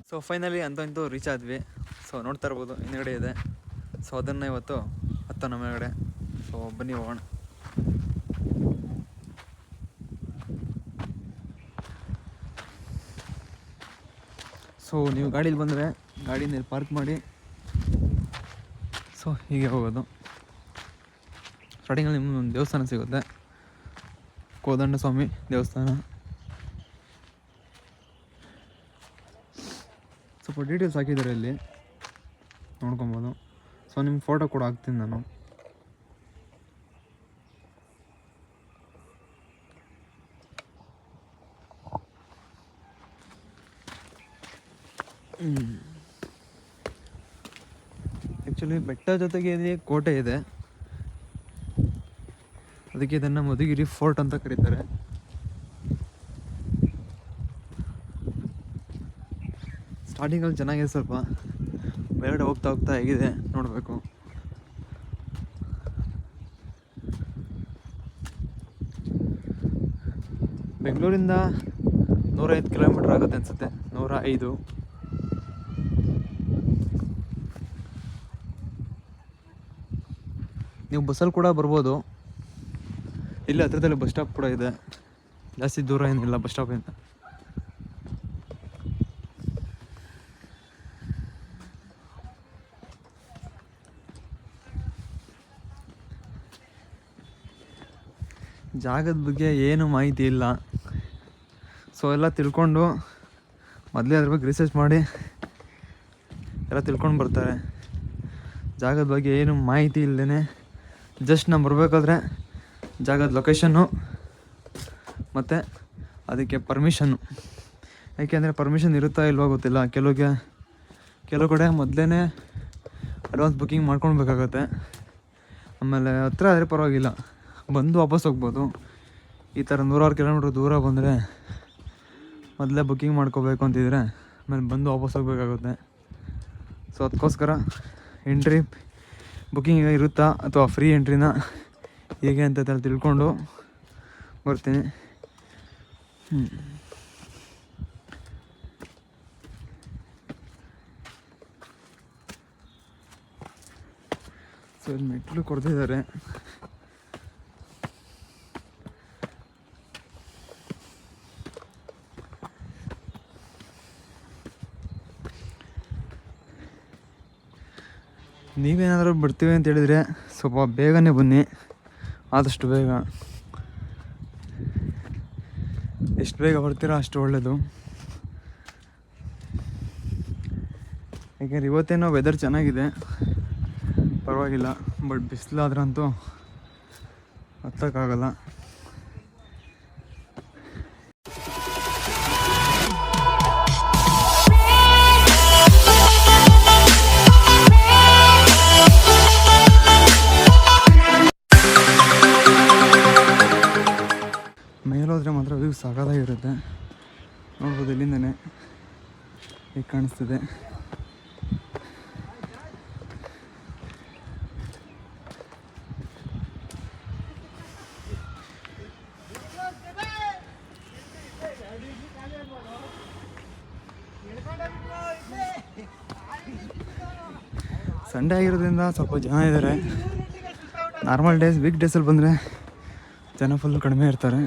So finally ಅಂತೂ reach ಆದ್ವಿ. So ನೋಡ್ತಾ ಇರ್ಬೋದು ಹಿಂದ್ಗಡೆ ಇದೆ. ಸೊ ಅದನ್ನು ಇವತ್ತು ಹತ್ತೋಣ ಮೇಲ್ಗಡೆ. ಸೊ ಬನ್ನಿ ಹೋಗೋಣ. ಸೊ ನೀವು ಗಾಡೀಲಿ ಬಂದರೆ ಗಾಡಿನ ಪಾರ್ಕ್ ಮಾಡಿ ಸೊ ಹೀಗೆ ಹೋಗೋದು. ಸ್ಟಾರ್ಟಿಂಗಲ್ಲಿ ನಿಮ್ಗೆ ಒಂದು ದೇವಸ್ಥಾನ ಸಿಗುತ್ತೆ, ಕೋದಂಡ ಸ್ವಾಮಿ ದೇವಸ್ಥಾನ. ಸ್ವಲ್ಪ ಡೀಟೇಲ್ಸ್ ಹಾಕಿದ್ದಾರೆ ಇಲ್ಲಿ, ನೋಡ್ಕೊಬೋದು. ಸೊ ನಿಮ್ಗೆ ಫೋಟೋ ಕೂಡ ಹಾಕ್ತೀನಿ ನಾನು. ಆ್ಯಕ್ಚುಲಿ ಬೆಟ್ಟ ಜೊತೆಗೆ ಇದೆ ಕೋಟೆ ಇದೆ, ಅದಕ್ಕೆ ಇದನ್ನು ಮಧುಗಿರಿ ಫೋರ್ಟ್ ಅಂತ ಕರೀತಾರೆ. ಸ್ಟಾರ್ಟಿಂಗಲ್ಲಿ ಚೆನ್ನಾಗಿದೆ, ಸ್ವಲ್ಪ ಮೇಲ್ಗಡೆ ಹೋಗ್ತಾ ಹೋಗ್ತಾ ಹೇಗಿದೆ ನೋಡಬೇಕು. ಬೆಂಗಳೂರಿಂದ 105 ಕಿಲೋಮೀಟ್ರ್ ಆಗುತ್ತೆ ಅನಿಸುತ್ತೆ, 105. ನೀವು ಬಸ್ಸಲ್ಲಿ ಕೂಡ ಬರ್ಬೋದು. ಇಲ್ಲಿ ಹತ್ರದಲ್ಲಿ ಬಸ್ ಸ್ಟಾಪ್ ಕೂಡ ಇದೆ, ಜಾಸ್ತಿ ದೂರ ಏನಿಲ್ಲ ಬಸ್ ಸ್ಟಾಪಿಂದ. ಜಾಗದ ಬಗ್ಗೆ ಏನು ಮಾಹಿತಿ ಇಲ್ಲ. ಸೊ ಎಲ್ಲ ತಿಳ್ಕೊಂಡು ಮೊದಲೇ ಅದ್ರ ಬಗ್ಗೆ ರಿಸರ್ಚ್ ಮಾಡಿ ಎಲ್ಲ ತಿಳ್ಕೊಂಡು ಬರ್ತಾರೆ. ಜಾಗದ ಬಗ್ಗೆ ಏನು ಮಾಹಿತಿ ಇಲ್ಲದೇ ಜಸ್ಟ್ ನಾವು ಬರಬೇಕಾದ್ರೆ ಜಾಗದ ಲೊಕೇಶನ್ನು ಮತ್ತು ಅದಕ್ಕೆ ಪರ್ಮಿಷನ್ನು, ಯಾಕೆಂದರೆ ಪರ್ಮಿಷನ್ ಇರುತ್ತಾ ಇಲ್ವೋ ಗೊತ್ತಿಲ್ಲ. ಕೆಲವು ಕಡೆ ಮೊದಲೇ ಅಡ್ವಾನ್ಸ್ ಬುಕ್ಕಿಂಗ್ ಮಾಡ್ಕೊಳ್ಬೇಕಾಗತ್ತೆ. ಆಮೇಲೆ ಹತ್ರ ಆದರೆ ಪರವಾಗಿಲ್ಲ, ಬಂದು ವಾಪಸ್ ಹೋಗ್ಬೋದು. ಈ ಥರ 106 ಕಿಲೋಮೀಟ್ರ್ ದೂರ ಬಂದರೆ ಮೊದಲೇ ಬುಕ್ಕಿಂಗ್ ಮಾಡ್ಕೋಬೇಕು ಅಂತಿದ್ರೆ ಆಮೇಲೆ ಬಂದು ವಾಪಸ್ ಹೋಗ್ಬೇಕಾಗುತ್ತೆ. ಸೊ ಅದಕ್ಕೋಸ್ಕರ ಎಂಟ್ರಿ ಬುಕ್ಕಿಂಗ್ ಇರುತ್ತಾ ಅಥವಾ ಫ್ರೀ ಎಂಟ್ರಿನ ಹೇಗೆ ಅಂತ ತಿಳ್ಕೊಂಡು ಬರ್ತೀನಿ. ಸೊ ಇಲ್ಲಿ ಮೆಟ್ಲು ಕೊಡ್ತಿದ್ದಾರೆ. ನೀವೇನಾದರೂ ಬಿಡ್ತೀವಿ ಅಂತ ಹೇಳಿದರೆ ಸ್ವಲ್ಪ ಬೇಗನೆ ಬನ್ನಿ, ಆದಷ್ಟು ಬೇಗ. ಎಷ್ಟು ಬೇಗ ಬರ್ತೀರೋ ಅಷ್ಟು ಒಳ್ಳೆಯದು. ಯಾಕೆಂದರೆ ಇವತ್ತೇನೋ ವೆದರ್ ಚೆನ್ನಾಗಿದೆ, ಪರವಾಗಿಲ್ಲ. ಬಟ್ ಬಿಸಿಲಾದ್ರಂತೂ ಹತ್ತಕ್ಕಾಗಲ್ಲ. ಮೇಲೋದ್ರೆ ಮಾತ್ರ ವ್ಯೂ ಸಾಕಾಗಿರುತ್ತೆ. ನೋಡ್ಬೋದು, ಇಲ್ಲಿಂದನೇ ಹೇಗೆ ಕಾಣಿಸ್ತಿದೆ. ಸಂಡೇ ಆಗಿರೋದ್ರಿಂದ ಸ್ವಲ್ಪ ಜನ ಇದ್ದಾರೆ. ನಾರ್ಮಲ್ ಡೇಸ್, ವೀಕ್ ಡೇಸಲ್ಲಿ ಬಂದರೆ ಜನ ಫುಲ್ ಕಡಿಮೆ ಇರ್ತಾರೆ.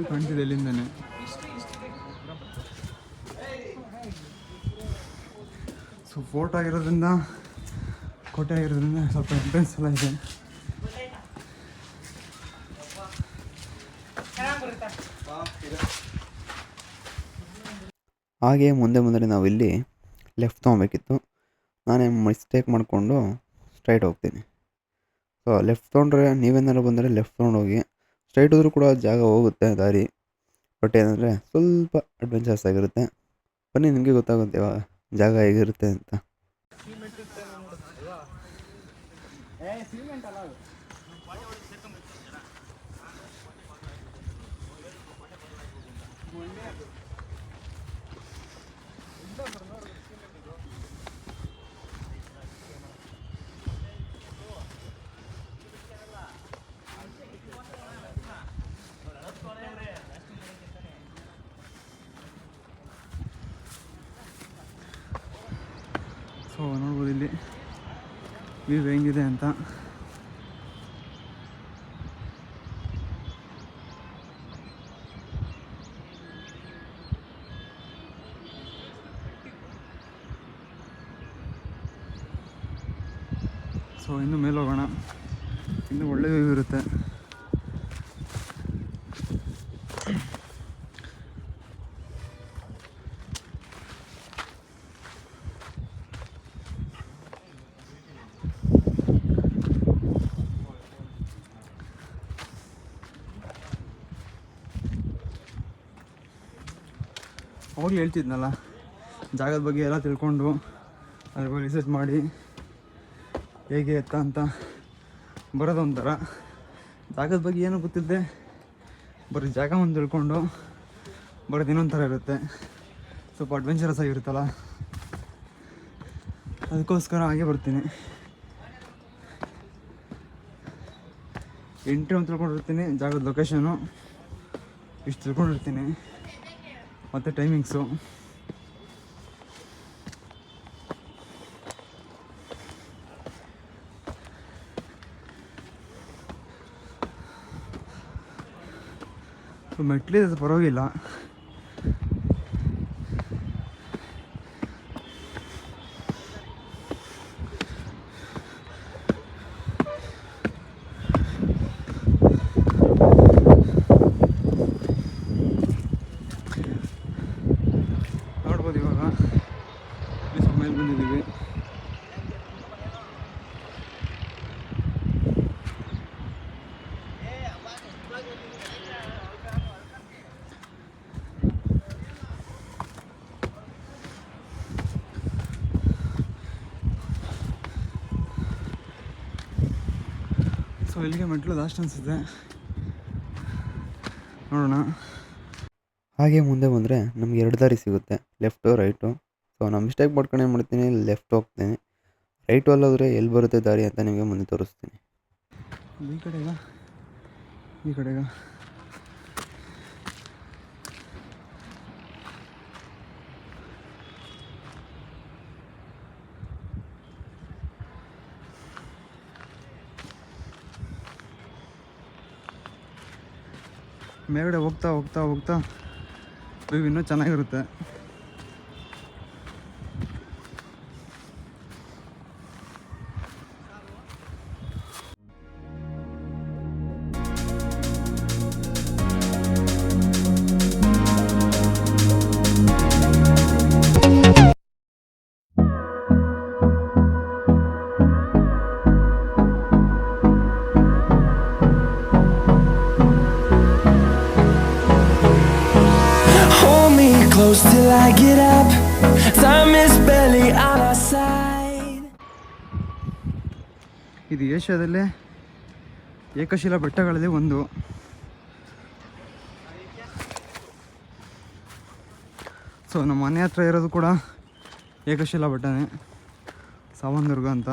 ಕಾಣ್ತಿದೆ ಇಲ್ಲಿಂದನೇ. ಸೊ ಫೋರ್ಟ್ ಆಗಿರೋದ್ರಿಂದ, ಕೋಟೆ ಆಗಿರೋದ್ರಿಂದ ಸ್ವಲ್ಪ ಎಂಟ್ರೆನ್ಸ್ ಎಲ್ಲ ಇದೆ. ಹಾಗೆ ಮುಂದೆ ನಾವು ಇಲ್ಲಿ ಲೆಫ್ಟ್ ತೊಗೊಬೇಕಿತ್ತು. ನಾನೇ ಮಿಸ್ಟೇಕ್ ಮಾಡಿಕೊಂಡು ಸ್ಟ್ರೈಟ್ ಹೋಗ್ತೀನಿ. ಸೊ ಲೆಫ್ಟ್ ತೊಗೊಂಡ್ರೆ, ನೀವೇನಾದ್ರು ಬಂದರೆ ಲೆಫ್ಟ್ ತೊಗೊಂಡೋಗಿ. ಸ್ಟ್ರೈಟ್ ಹೋದರೂ ಕೂಡ ಜಾಗ ಹೋಗುತ್ತೆ ದಾರಿ, ಬಟ್ ಏನಂದರೆ ಸ್ವಲ್ಪ ಅಡ್ವೆಂಚರ್ಸ್ ಆಗಿರುತ್ತೆ. ಬನ್ನಿ, ನಿಮಗೆ ಗೊತ್ತಾಗುತ್ತೆ ಜಾಗ ಹೇಗಿರುತ್ತೆ ಅಂತ. ಸೊ ನೋಡ್ಬೋದು ಇಲ್ಲಿ ವ್ಯೂ ಹೆಂಗಿದೆ ಅಂತ. ಸೊ ಇನ್ನು ಮೇಲೆ ಹೋಗೋಣ, ಇನ್ನು ಒಳ್ಳೆ ವ್ಯೂ ಇರುತ್ತೆ. ಅವಾಗಲೇ ಹೇಳ್ತಿದ್ನಲ್ಲ, ಜಾಗದ ಬಗ್ಗೆ ಎಲ್ಲ ತಿಳ್ಕೊಂಡು ಅದ್ರ ಬಗ್ಗೆ ರಿಸರ್ಚ್ ಮಾಡಿ ಹೇಗೆ ಎತ್ತ ಅಂತ ಬರೋದು ಒಂಥರ. ಜಾಗದ ಬಗ್ಗೆ ಏನೂ ಗೊತ್ತಿದ್ದೆ, ಬರೀ ಜಾಗ ಒಂದು ತಿಳ್ಕೊಂಡು ಬರೋದು ಇನ್ನೊಂದು ಥರ ಇರುತ್ತೆ, ಸ್ವಲ್ಪ ಅಡ್ವೆಂಚರಸ್ ಆಗಿರುತ್ತಲ್ಲ, ಅದಕ್ಕೋಸ್ಕರ ಹಾಗೆ ಬರ್ತೀನಿ. ಎಂಟ್ರಿ ಒಂದು ತಿಳ್ಕೊಂಡಿರ್ತೀನಿ, ಜಾಗದ ಲೊಕೇಶನು ಇಷ್ಟು ತಿಳ್ಕೊಂಡಿರ್ತೀನಿ, ಮತ್ತು ಟೈಮಿಂಗ್ಸು. ಮೆಟ್ಲಿದೆ ಪರವಾಗಿಲ್ಲ. ನೋಡ್ಬೋದು ಇವಾಗ ಮೇಲೆ ಬಂದಿದ್ದೀವಿ. ಸೊ ಇಲ್ಲಿಗೆ ಮೆಟ್ಲು ಲಾಸ್ಟ್ ಅನಿಸುತ್ತೆ, ನೋಡೋಣ. ಹಾಗೆ ಮುಂದೆ ಬಂದರೆ ನಮ್ಗೆ 2 ದಾರಿ ಸಿಗುತ್ತೆ, ಲೆಫ್ಟು ರೈಟು. ಸೊ ನಾನು ಮಿಸ್ಟೇಕ್ ಮಾಡ್ಕೊಂಡು ಏನು ಮಾಡ್ತೀನಿ, ಲೆಫ್ಟ್ ಹೋಗ್ತೀನಿ. ರೈಟು ಅಲ್ಲೋದ್ರೆ ಎಲ್ಲಿ ಬರುತ್ತೆ ದಾರಿ ಅಂತ ನಿಮಗೆ ಮುಂದೆ ತೋರಿಸ್ತೀನಿ. ಈ ಕಡೆಗ ಈ ಕಡೆಗ ಮೇಲ್ಗಡೆ ಹೋಗ್ತಾ ಹೋಗ್ತಾ ಹೋಗ್ತಾ ವ್ಯೂ ಇನ್ನೂ ಚೆನ್ನಾಗಿರುತ್ತೆ. Close till I get up, time is barely on our side. ಇದು ಏಷ್ಯಾದಲ್ಲೇ ಏಕಶಿಲಾ ಬೆಟ್ಟಗಳಲ್ಲಿ ಒಂದು. ಸೊ ನಮ್ಮ ಮನೆ ಹತ್ರ ಇರೋದು ಕೂಡ ಏಕಶಿಲಾ ಬೆಟ್ಟನೇ, ಸಾವಂದುರ್ಗ ಅಂತ.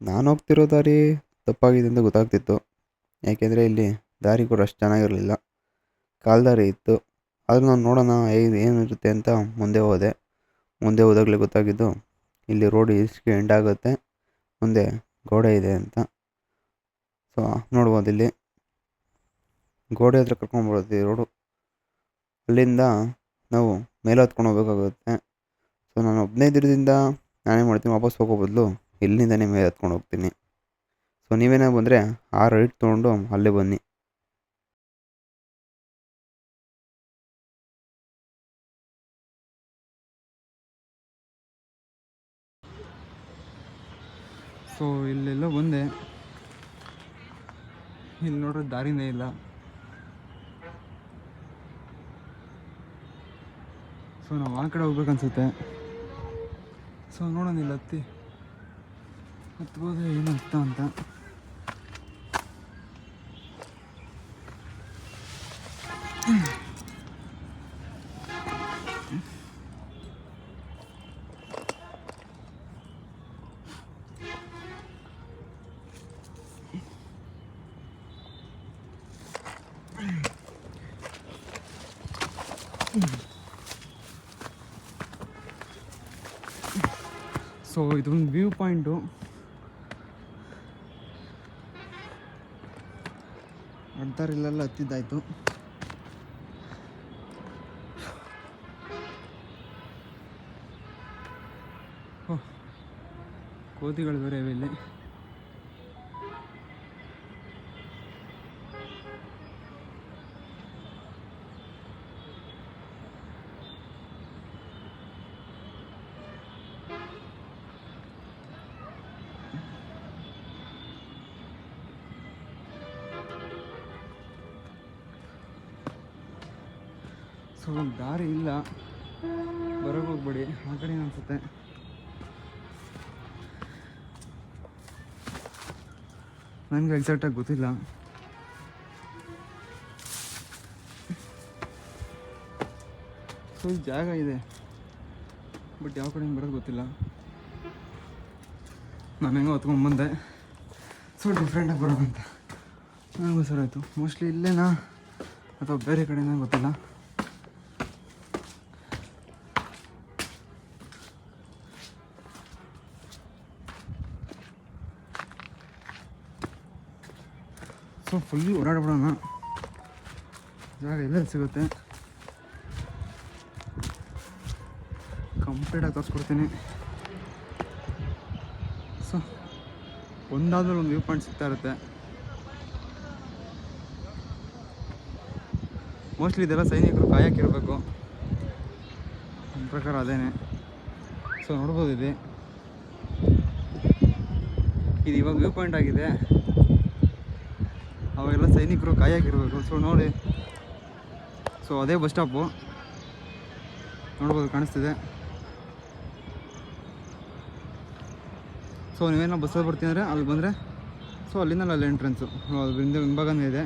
ನಾನು ಹೋಗ್ತಿರೋ ದಾರಿ ತಪ್ಪಾಗಿದೆ ಅಂತ ಗೊತ್ತಾಗ್ತಿತ್ತು, ಯಾಕೆಂದರೆ ಇಲ್ಲಿ ದಾರಿ ಕೂಡ ಅಷ್ಟು ಚೆನ್ನಾಗಿರಲಿಲ್ಲ, ಕಾಲ್ದಾರಿ ಇತ್ತು. ಆದರೂ ನಾನು ನೋಡೋಣ ಏನಿರುತ್ತೆ ಅಂತ ಮುಂದೆ ಹೋದೆ. ಮುಂದೆ ಹೋದಾಗಲೇ ಗೊತ್ತಾಗಿದ್ದು ಇಲ್ಲಿ ರೋಡ್ ಇಷ್ಟಕ್ಕೆ ಎಂಡ್ ಆಗುತ್ತೆ, ಮುಂದೆ ಗೋಡೆ ಇದೆ ಅಂತ. ಸೊ ನೋಡ್ಬೋದು ಇಲ್ಲಿ ಗೋಡೆ ಹತ್ರ ಕರ್ಕೊಂಡ್ಬರುತ್ತೆ ಈ ರೋಡು. ಅಲ್ಲಿಂದ ನಾವು ಮೇಲೆ ಹತ್ಕೊಂಡು ಹೋಗ್ಬೇಕಾಗುತ್ತೆ. ಸೊ ನಾನು 15 ದಿನದಿಂದ ನಾನೇ ಮಾಡ್ತೀನಿ, ವಾಪಸ್ ಹೋಗೋ ಬದಲು ಇಲ್ಲಿಂದನೇ ಮೇಲೆ ಹತ್ಕೊಂಡು ಹೋಗ್ತೀನಿ. ಸೊ ನೀವೇನೇ ಬಂದರೆ ಆ ರೈಟ್ ತೊಗೊಂಡು ಅಲ್ಲೇ ಬನ್ನಿ. ಸೊ ಇಲ್ಲೆಲ್ಲೋ ಬಂದೆ, ಇಲ್ಲಿ ನೋಡ್ರೆ ದಾರಿನೇ ಇಲ್ಲ. ಸೊ ನಾವು ಆ ಕಡೆ ಹೋಗ್ಬೇಕನ್ಸುತ್ತೆ. ಸೊ ನೋಡೋಣ ಇಲ್ಲ ಹತ್ಬೋದ್ರೆ ಏನು ಅರ್ಥ ಅಂತ. ಸೊ ಇದೊಂದು ವ್ಯೂ ಪಾಯಿಂಟು. ಅಡ್ದಾರಿಲ್ಲೆಲ್ಲ ಹತ್ತಿದ್ದಾಯಿತು. ಓಹ್, ಕೋತಿಗಳು ಬೇರೆ ಇವೆ ಇಲ್ಲಿ. ಸೊ ದಾರಿ ಇಲ್ಲ, ಹೊರಗೆ ಹೋಗ್ಬೇಡಿ, ಆ ಕಡೆ ಅನಿಸುತ್ತೆ. ನನಗೆ ಎಕ್ಸಾಕ್ಟಾಗಿ ಗೊತ್ತಿಲ್ಲ. ಸೊ ಇಲ್ಲಿ ಜಾಗ ಇದೆ, ಬಟ್ ಯಾವ ಕಡೆಯಿಂದ ಬರೋದು ಗೊತ್ತಿಲ್ಲ. ನಾನು ಹೆಂಗೋ ಹೊತ್ಕೊಂಡ್ಬಂದೆ. ಸೊ ಡಿಫ್ರೆಂಟಾಗಿ ಬರೋದು ಅಂತ ನನಗೂ ಸರ್ ಆಯಿತು. ಮೋಸ್ಟ್ಲಿ ಇಲ್ಲೇನಾ ಅಥವಾ ಬೇರೆ ಕಡೆಯಿಂದ ಗೊತ್ತಿಲ್ಲ. ಸೊ ಫುಲ್ ಓಡಾಡ್ಬಿಡೋಣ, ಜಾಗ ಎಲ್ಲೆಲ್ಲಿ ಸಿಗುತ್ತೆ ಕಂಪ್ಲೀಟಾಗಿ ತೋರಿಸ್ಕೊಡ್ತೀನಿ. ಸೊ ಒಂದಾದ್ಮೇಲೆ ಒಂದು ವ್ಯೂ ಪಾಯಿಂಟ್ ಸಿಗ್ತಾ ಇರುತ್ತೆ. ಮೋಸ್ಟ್ಲಿ ಇದೆಲ್ಲ ಸೈನಿಕರು ಕಾಯಕ್ಕಿರಬೇಕು, ನನ್ನ ಪ್ರಕಾರ ಅದೇನೆ. ಸೊ ನೋಡ್ಬೋದು ಇದು ಇವಾಗ ವ್ಯೂ ಪಾಯಿಂಟ್ ಆಗಿದೆ. ಅವಾಗೆಲ್ಲ ಸೈನಿಕರು ಕಾಯಕ್ಕಿರಬೇಕು. ಸೊ ನೋಡಿ, ಸೊ ಅದೇ ಬಸ್ ಸ್ಟಾಪು ನೋಡ್ಬೋದು, ಕಾಣಿಸ್ತಿದೆ. ಸೊ ನೀವೇನೋ ಬಸ್ಸಲ್ಲಿ ಬರ್ತೀನಿ ಅಂದರೆ ಅಲ್ಲಿ ಬಂದರೆ ಸೊ ಅಲ್ಲಿಂದ ಅಲ್ಲಿ ಎಂಟ್ರೆನ್ಸು, ಅದರಿಂದ ಹಿಂಭಾಗನೇ ಇದೆ,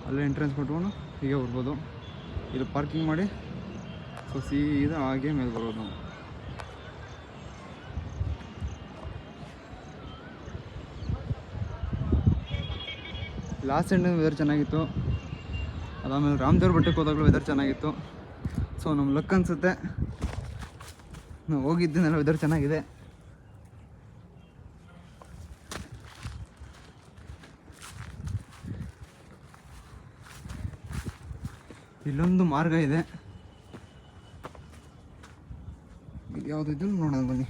ಅಲ್ಲೇ ಎಂಟ್ರೆನ್ಸ್ ಕೊಟ್ಕೊಂಡು ಹೀಗೆ ಬರ್ಬೋದು. ಇಲ್ಲಿ ಪಾರ್ಕಿಂಗ್ ಮಾಡಿ ಸೊ ಸೀದಾ ಹಾಗೆ ಮೇಲೆ ಬರ್ಬೋದು ನಾವು. ಲಾಸ್ಟ್ ಎಂಡಿನ ವೆದರ್ ಚೆನ್ನಾಗಿತ್ತು. ಅದಾದಮೇಲೆ ರಾಮದೇವ್ರ ಬೆಟ್ಟಕ್ಕೆ ಹೋದಾಗಲೂ ವೆದರ್ ಚೆನ್ನಾಗಿತ್ತು. ಸೊ ನಮ್ಮ ಲಕ್ ಅನಿಸುತ್ತೆ, ನಾವು ಹೋಗಿದ್ದನ್ನೆಲ್ಲ ವೆದರ್ ಚೆನ್ನಾಗಿದೆ. ಇಲ್ಲೊಂದು ಮಾರ್ಗ ಇದೆ, ಇದು ಯಾವುದಿದ್ದು ನೋಡೋಣ ಬನ್ನಿ.